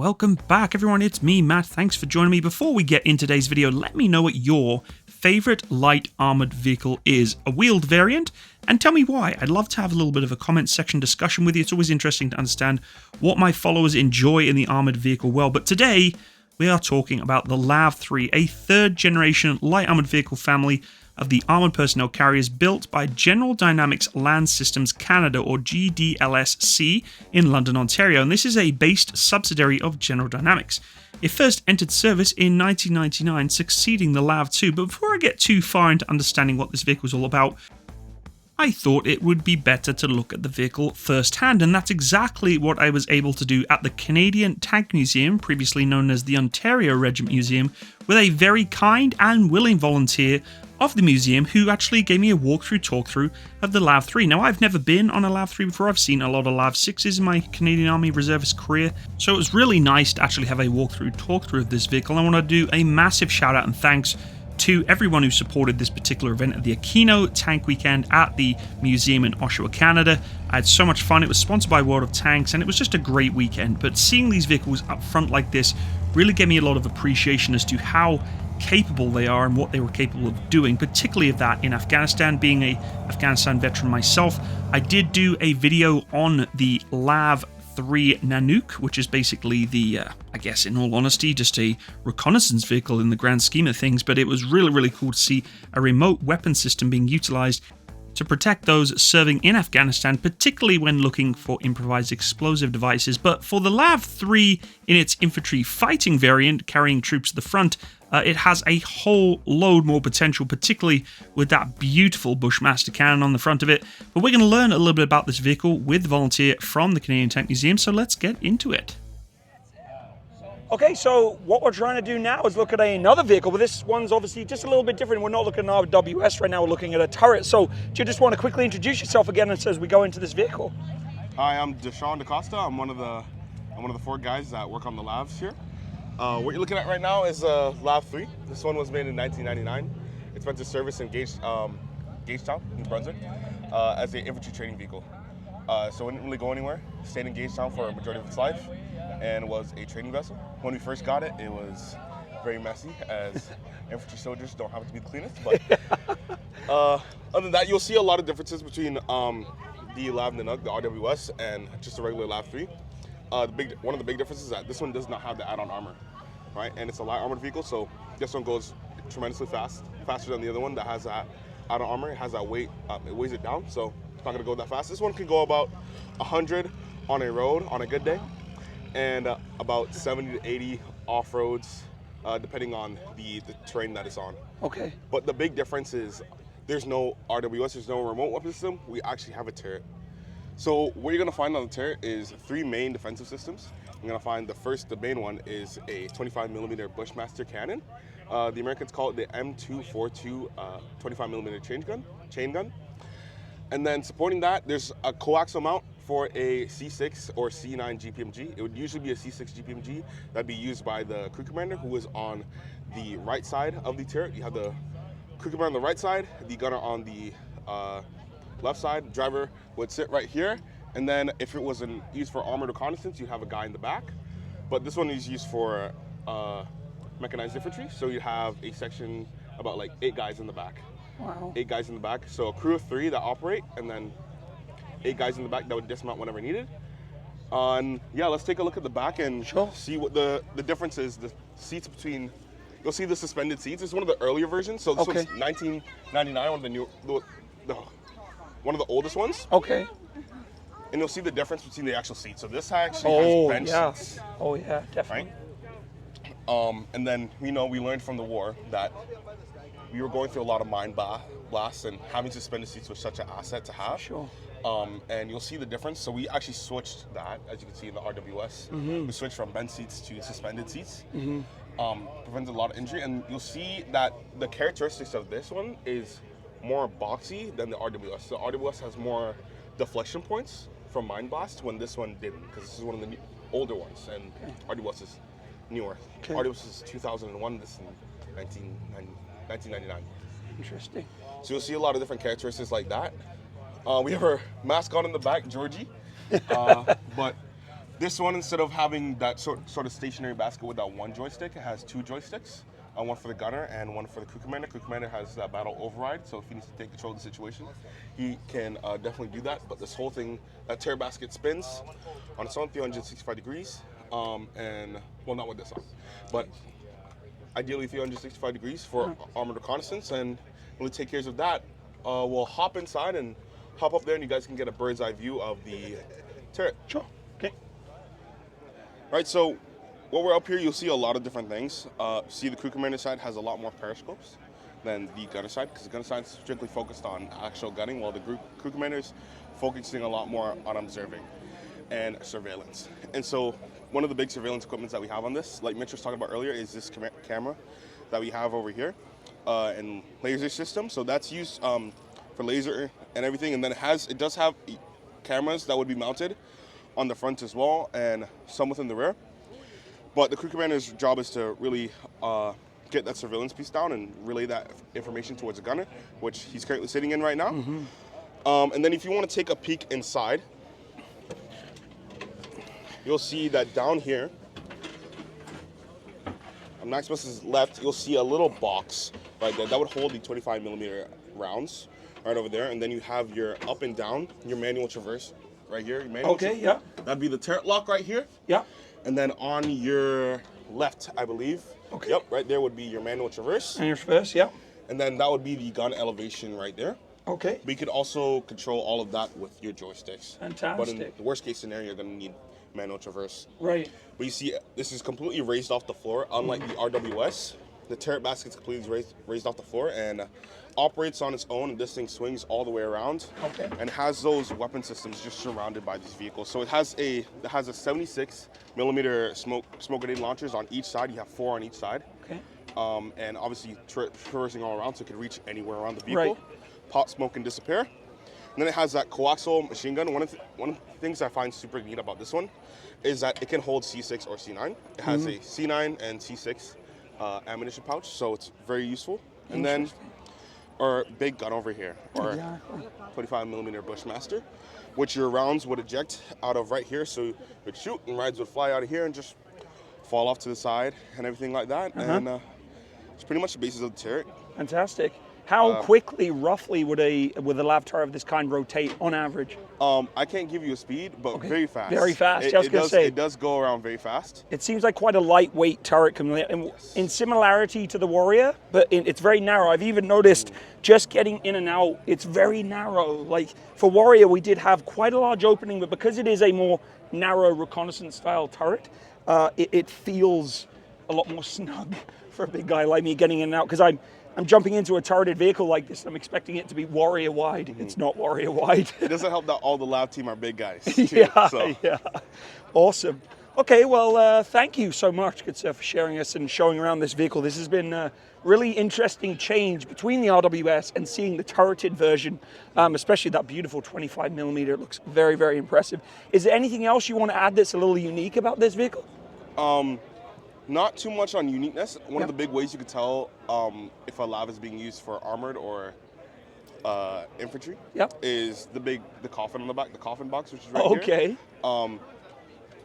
Welcome back everyone, it's me Matt, thanks for joining me. Before we get in today's video, let me know what your favorite light armored vehicle is, a wheeled variant, and tell me why. I'd love to have a little bit of a comment section discussion with you. It's always interesting to understand what my followers enjoy in the armored vehicle world, but today we are talking about the LAV 3, a third generation light armored vehicle family of the armored personnel carriers built by General Dynamics Land Systems Canada, or GDLSC, in London, Ontario, and this is a based subsidiary of General Dynamics. It first entered service in 1999, succeeding the LAV 2, but before I get too far into understanding what this vehicle is all about, I thought it would be better to look at the vehicle firsthand, and that's exactly what I was able to do at the Canadian Tank Museum, previously known as the Ontario Regiment Museum, with a very kind and willing volunteer of the museum who actually gave me a talkthrough of the LAV 3. Now, I've never been on a LAV 3 before. I've seen a lot of LAV 6s in my Canadian Army Reservist career, so it was really nice to actually have a talkthrough of this vehicle. I want to do a massive shout out and thanks to everyone who supported this particular event at the Aquino Tank Weekend at the museum in Oshawa, Canada. I had so much fun. It was sponsored by World of Tanks and it was just a great weekend, but seeing these vehicles up front like this really gave me a lot of appreciation as to how capable they are and what they were capable of doing, particularly of that in Afghanistan. Being a Afghanistan veteran myself, I did do a video on the LAV 3 Nanook, which is basically the, I guess in all honesty, just a reconnaissance vehicle in the grand scheme of things, but it was really cool to see a remote weapon system being utilized to protect those serving in Afghanistan, particularly when looking for improvised explosive devices. But for the LAV 3 in its infantry fighting variant, carrying troops to the front, it has a whole load more potential, particularly with that beautiful Bushmaster cannon on the front of it. But we're going to learn a little bit about this vehicle with the volunteer from the Canadian Tank Museum, so let's get into it. Okay, so what we're trying to do now is look at another vehicle, but this one's obviously just a little bit different. We're not looking at an RWS right now, we're looking at a turret. So do you just want to quickly introduce yourself again as we go into this vehicle? Hi, I'm Deshaun DaCosta. I'm one of the four guys that work on the LAVs here. What you're looking at right now is LAV 3. This one was made in 1999. It's meant to service in Gagetown, New Brunswick, as an infantry training vehicle. So it didn't really go anywhere. Stayed in Gagetown for a majority of its life and was a training vessel. When we first got it, it was very messy, as infantry soldiers don't have to be the cleanest. But other than that, you'll see a lot of differences between the LAV Nanook, the RWS, and just a regular LAV 3. One of the big differences is that this one does not have the add-on armor, right? And it's a light armored vehicle, so this one goes tremendously faster than the other one that has that add-on armor. It has that weight, it weighs it down, so it's not gonna go that fast. This one can go about 100 on a road on a good day, and about 70 to 80 off-roads, depending on the terrain that it's on. Okay. But the big difference is there's no RWS, there's no remote weapon system. We actually have a turret. So what you're gonna find on the turret is three main defensive systems. You're gonna find the main one is a 25mm Bushmaster cannon. The Americans call it the M242 25mm chain gun. And then supporting that, there's a coaxial mount for a C6 or C9 GPMG. It would usually be a C6 GPMG that'd be used by the crew commander, who is on the right side of the turret. You have the crew commander on the right side, the gunner on the left side. Driver would sit right here, and then if it was used for armored reconnaissance, you'd have a guy in the back. But this one is used for mechanized infantry, so you have a section about like 8 guys in the back. Wow. 8 guys in the back, so a crew of 3 that operate, and then 8 guys in the back that would dismount whenever needed. And yeah, let's take a look at the back and see what the difference is. The seats between, you'll see the suspended seats. It's one of the earlier versions, so this one's 1999, one of the oldest ones. Okay. And you'll see the difference between the actual seats. So this actually has bench seats. Oh yeah, definitely. Right? And then we learned from the war that we were going through a lot of mine blasts, and having suspended seats was such an asset to have. Sure. And you'll see the difference. So we actually switched that, as you can see in the RWS. Mm-hmm. We switched from bench seats to suspended seats. Mm-hmm. Prevented a lot of injury, and you'll see that the characteristics of this one is more boxy than the RWS. The RWS has more deflection points from mine blast, when this one didn't, because this is one of the older ones, and RWS is newer. Okay. RWS is 2001, this is 1999. Interesting. So you'll see a lot of different characteristics like that. We have our mascot in the back, Georgie. But This one, instead of having that sort of stationary basket with that one joystick, it has two joysticks. One for the gunner and one for the crew commander. Crew commander has that battle override, so if he needs to take control of the situation, he can definitely do that. But this whole thing, that turret basket spins on its own 365 degrees, and well, not with this on, but ideally 365 degrees for armored reconnaissance, and when we take care of that, we'll hop inside and hop up there, and you guys can get a bird's eye view of the turret. Sure. Okay. Right, so while we're up here, you'll see a lot of different things. See, the crew commander side has a lot more periscopes than the gunner side, because the gunner side is strictly focused on actual gunning, while the crew commander is focusing a lot more on observing and surveillance. And so one of the big surveillance equipments that we have on this, like Mitch was talking about earlier, is this camera that we have over here, and laser system. So that's used for laser and everything, and then it does have cameras that would be mounted on the front as well, and some within the rear. But the crew commander's job is to really get that surveillance piece down and relay that information towards the gunner, which he's currently sitting in right now. And then if you want to take a peek inside, you'll see that down here, on Maximus's left, you'll see a little box right there that would hold the 25mm rounds right over there. And then you have your up and down, your manual traverse right here. Your manual Okay, yeah. That'd be the turret lock right here. Yeah. And then on your left, I believe. Okay. Yep, right there would be your manual traverse. And your traverse, yeah. And then that would be the gun elevation right there. Okay. But you could also control all of that with your joysticks. Fantastic. But in the worst case scenario, you're going to need manual traverse. Right. But you see, this is completely raised off the floor, unlike the RWS. The turret basket's completely raised off the floor and operates on its own, and this thing swings all the way around. Okay. And has those weapon systems just surrounded by these vehicles. So it has a 76mm smoke grenade launchers on each side. You have 4 on each side. Okay. And obviously traversing all around, so it can reach anywhere around the Right. vehicle. Pop smoke and disappear. And then it has that coaxial machine gun. One of the things I find super neat about this one is that it can hold C6 or C9. It has a C9 and C6 ammunition pouch, so it's very useful. And then our big gun over here, our 25mm Bushmaster, which your rounds would eject out of right here, so you would shoot and rides would fly out of here and just fall off to the side and everything like that. And it's pretty much the basis of the turret. Fantastic. How quickly, roughly, would a lav turret of this kind rotate on average? I can't give you a speed, but very fast. Very fast. I was going to say. It does go around very fast. It seems like quite a lightweight turret in similarity to the Warrior, but it's very narrow. I've even noticed just getting in and out, it's very narrow. Like for Warrior, we did have quite a large opening, but because it is a more narrow reconnaissance style turret, it feels a lot more snug for a big guy like me getting in and out, because I'm jumping into a turreted vehicle like this, I'm expecting it to be Warrior wide. It's not Warrior wide. It doesn't help that all the lab team are big guys, too, Yeah. Awesome. Okay, well, thank you so much, good sir, for sharing us and showing around this vehicle. This has been a really interesting change between the RWS and seeing the turreted version, especially that beautiful 25mm. It looks very, very impressive. Is there anything else you want to add that's a little unique about this vehicle? Not too much on uniqueness. One of the big ways you could tell if a lav is being used for armored or infantry is the coffin on the back, the coffin box, which is right here.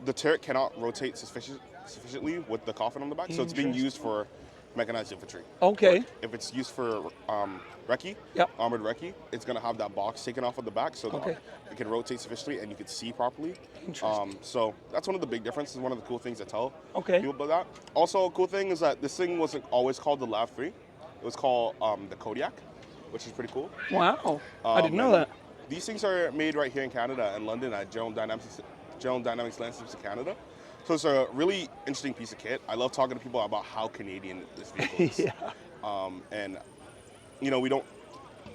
The turret cannot rotate sufficiently with the coffin on the back, so it's being used for mechanized infantry. Okay. But if it's used for recce, armored recce, it's going to have that box taken off of the back so that it can rotate sufficiently and you can see properly. So that's one of the big differences, one of the cool things I tell people about that. Also, a cool thing is that this thing wasn't always called the LAV 3. It was called the Kodiak, which is pretty cool. Wow, I didn't know that. These things are made right here in Canada, in London, at General Dynamics Land Systems of Canada. So it's a really interesting piece of kit. I love talking to people about how Canadian this vehicle is. And, you know, we don't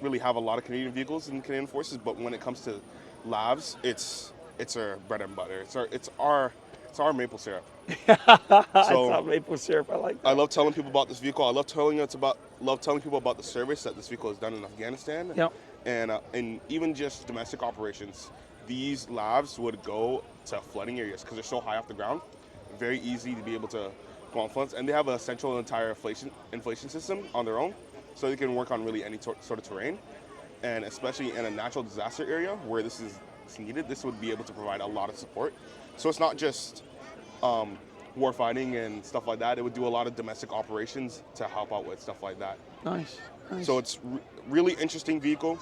really have a lot of Canadian vehicles in Canadian Forces, but when it comes to LAVs, it's our bread and butter. It's our maple syrup. It's our maple syrup. I like that. I love telling people about this vehicle. I love telling people about the service that this vehicle has done in Afghanistan. And even just domestic operations. These LAVs would go to flooding areas because they're so high off the ground. Very easy to be able to go on floods, and they have a central entire inflation system on their own, so they can work on really any sort of terrain. And especially in a natural disaster area where this is needed, this would be able to provide a lot of support So it's not just war fighting and stuff like that. It would do a lot of domestic operations to help out with stuff like that. Nice. So it's really interesting vehicle.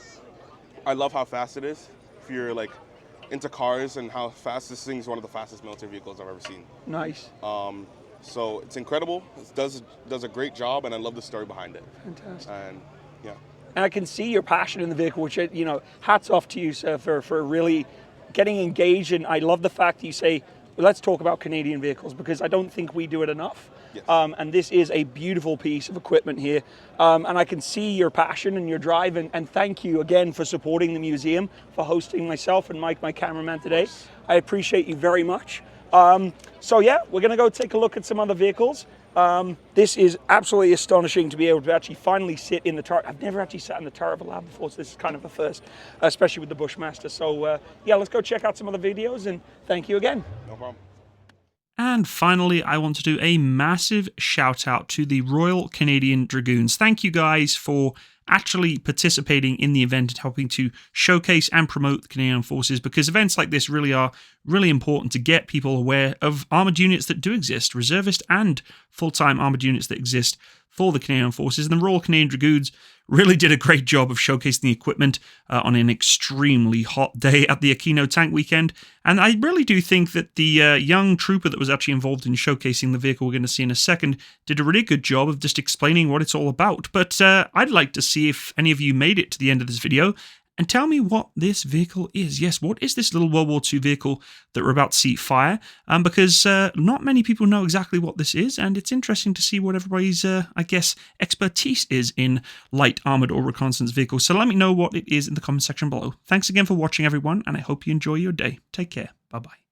I love how fast it is. If you're like into cars and how fast this thing is, one of the fastest military vehicles I've ever seen. Nice. So it's incredible. It does a great job, and I love the story behind it. Fantastic. And yeah. And I can see your passion in the vehicle, which, you know, hats off to you, sir, for really getting engaged. And I love the fact that you say, well, let's talk about Canadian vehicles, because I don't think we do it enough. Yes. And this is a beautiful piece of equipment here. And I can see your passion and your drive. And thank you again for supporting the museum, for hosting myself and Mike, my cameraman, today. I appreciate you very much. So yeah, we're going to go take a look at some other vehicles. This is absolutely astonishing to be able to actually finally sit in the turret. I've never actually sat in the turret of a lab before, so this is kind of a first, especially with the Bushmaster. So yeah, let's go check out some other videos, and thank you again. No problem. And finally, I want to do a massive shout out to the Royal Canadian Dragoons. Thank you guys for actually participating in the event and helping to showcase and promote the Canadian Forces, because events like this really are really important to get people aware of armoured units that do exist, reservist and full-time armoured units that exist for the Canadian Forces. And the Royal Canadian Dragoons really did a great job of showcasing the equipment on an extremely hot day at the Aquino Tank Weekend. And I really do think that the young trooper that was actually involved in showcasing the vehicle we're going to see in a second did a really good job of just explaining what it's all about. But I'd like to see if any of you made it to the end of this video and tell me what this vehicle is. Yes, what is this little World War II vehicle that we're about to see fire? Because not many people know exactly what this is, and it's interesting to see what everybody's, I guess, expertise is in light armored or reconnaissance vehicles. So let me know what it is in the comment section below. Thanks again for watching, everyone, and I hope you enjoy your day. Take care. Bye-bye.